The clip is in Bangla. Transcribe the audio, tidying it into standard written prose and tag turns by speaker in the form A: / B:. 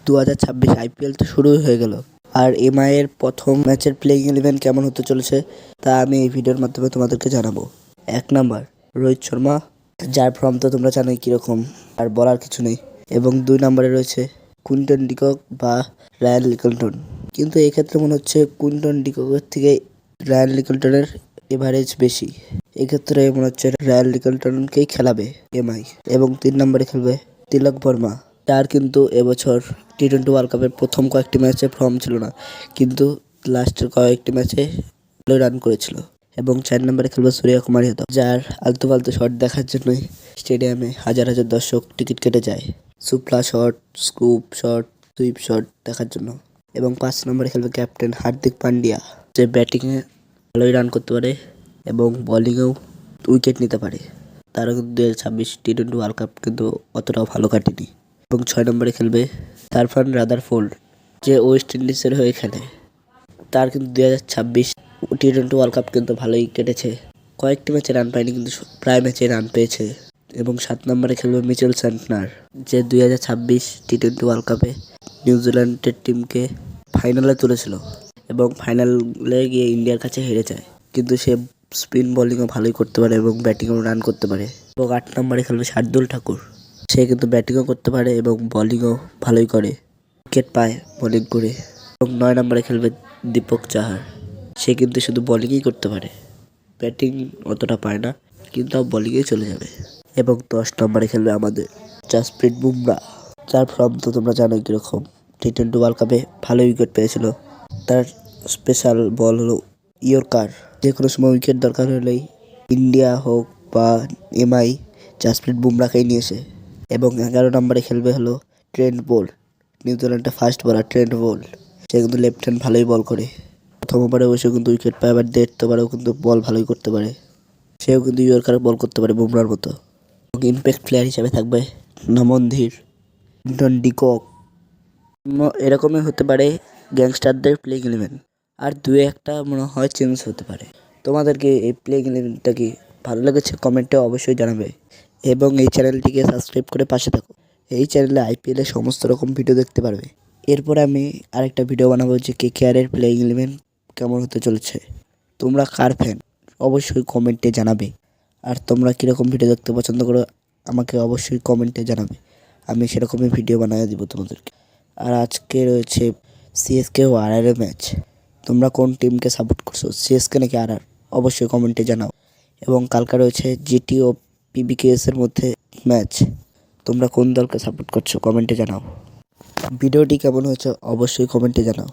A: 2026 আইপিএল তো শুরুই হয়ে গেল, আর এমআই এর প্রথম ম্যাচের প্লেইং 11 কেমন হতে চলেছে তা আমি এই ভিডিওর মাধ্যমে তোমাদেরকে জানাবো। 1 নাম্বার রোহিত শর্মা, যার ফর্ম তো তোমরা জানোই কীরকম, আর বলার কিছু নেই। এবং 2 নম্বরে রয়েছে কুইন্টন ডিকক বা রায়ান লিটলটন, কিন্তু এই ক্ষেত্রে মনে হচ্ছে কুইন্টন ডিককের থেকে রায়ান লিটলটনের এভারেজ বেশি। এক্ষেত্রে মনে হচ্ছে রায়ান লিটলটনকেই খেলাবে এমআই। এবং 3 নম্বরে খেলবে তিলক বর্মা, তার কিন্তু এবছর টি-20 ওয়ার্ল্ড কাপের প্রথম কয়েকটি ম্যাচে ফর্ম ছিল না, কিন্তু লাস্টের কয়েকটি ম্যাচে ভালো রান করেছিল। এবং 4 নম্বরে খেলবে সূর্যকুমার যাদব, যার আলতু ফালতু শট দেখার জন্যই স্টেডিয়ামে হাজার হাজার দর্শক টিকিট কেটে যায়, supla shot, scoop shot, sweep shot দেখার জন্য। এবং 5 নম্বরে খেলবে ক্যাপ্টেন হার্দিক পান্ডিয়া, যে ব্যাটিংয়ে ভালোই রান করতে পারে এবং বোলিংয়েও উইকেট নিতে পারে। তারও কিন্তু 2026 টি-20 ওয়ার্ল্ড কাপ কিন্তু অতটাও ভালো কাটেনি। এবং 6 নম্বরে খেলবে সারফান রাদারফোর্ড, যে ওয়েস্ট ইন্ডিজের হয়ে খেলে। তার কিন্তু 2026 টি-20 ওয়ার্ল্ড কাপ কিন্তু ভালোই কেটেছে, কয়েকটি ম্যাচে রান পায়নি কিন্তু প্রায় ম্যাচে রান পেয়েছে। এবং 7 নম্বরে খেলবে মিচেল স্যান্টনার, যে 2026 টি-20 ওয়ার্ল্ড কাপে নিউজিল্যান্ডের টিমকে ফাইনালে তুলেছিল এবং ফাইনালে গিয়ে ইন্ডিয়ার কাছে হেরে যায়, কিন্তু সে স্পিন বোলিংও ভালোই করতে পারে এবং ব্যাটিংও রান করতে পারে। এবং 8 নম্বরে খেলবে শার্দুল ঠাকুর, সে কিন্তু ব্যাটিংও করতে পারে এবং বোলিংও ভালোই করে, উইকেট পায় বোলিং করে। এবং 9 নম্বরে খেলবে দীপক চাহার, সে কিন্তু শুধু বোলিংই করতে পারে, ব্যাটিং অতটা পায় না, কিন্তু বোলিংয়ে চলে যাবে। এবং 10 নম্বরে খেলবে আমাদের জাসপ্রীত বুমরা, যার ফর্ম তো তোমরা জানোই কীরকম, টি-20 ওয়ার্ল্ড কাপে ভালো উইকেট পেয়েছিল। তার স্পেশাল বল হলো ইয়র্কার, যে কোনো সময় উইকেট দরকার হলেই ইন্ডিয়া হোক বা এমআই জাসপ্রীত বুমরাকেই নিয়েছে। এবং 11 নম্বরে খেলবে হলো ট্রেন্ট বোল্ট, নিউজিল্যান্ডের ফার্স্ট বোলার ট্রেন্ট বোল্ট, সে কিন্তু লেফট হ্যান্ড ভালোই বল করে, প্রথম ওভারে বসেও কিন্তু উইকেট পায়, আবার দেড় ওভারেও কিন্তু বল ভালোই করতে পারে, সেও কিন্তু ইয়র্কার বল করতে পারে বুমরার মতো। এবং ইম্প্যাক্ট প্লেয়ার হিসেবে থাকবে নমন ধীর, কুইন্টন ডিকক, এরকমই হতে পারে গ্যাংস্টারদের প্লেইং 11। আর 2-1টা মনে হয় চেঞ্জ হতে পারে। তোমাদেরকে এই প্লেইং 11টা কি ভালো লেগেছে কমেন্টে অবশ্যই জানাবে, এবং এই চ্যানেলটিকে সাবস্ক্রাইব করে পাশে থাকো। এই চ্যানেলে আইপিএলের সমস্ত রকম ভিডিও দেখতে পারবে। এরপরে আমি আরেকটা ভিডিও বানাবো যে কেকেআরের প্লেইং 11 কেমন হতে চলেছে। তোমরা কার ফ্যান অবশ্যই কমেন্টে জানাবে, আর তোমরা কীরকম ভিডিও দেখতে পছন্দ করো আমাকে অবশ্যই কমেন্টে জানাবে, আমি সেরকমই ভিডিও বানিয়ে দিব তোমাদেরকে। আর আজকে রয়েছে সিএসকে ও আরআরের ম্যাচ, তোমরা কোন টিমকে সাপোর্ট করছো, সিএসকে নাকি আরআর, অবশ্যই কমেন্টে জানাও। এবং কালকে রয়েছে জিটি ও পিবিকেএসের মধ্যে ম্যাচ, তোমরা কোন দলকে সাপোর্ট করছো কমেন্টে জানাও। ভিডিওটি কেমন হয়েছে অবশ্যই কমেন্টে জানাও।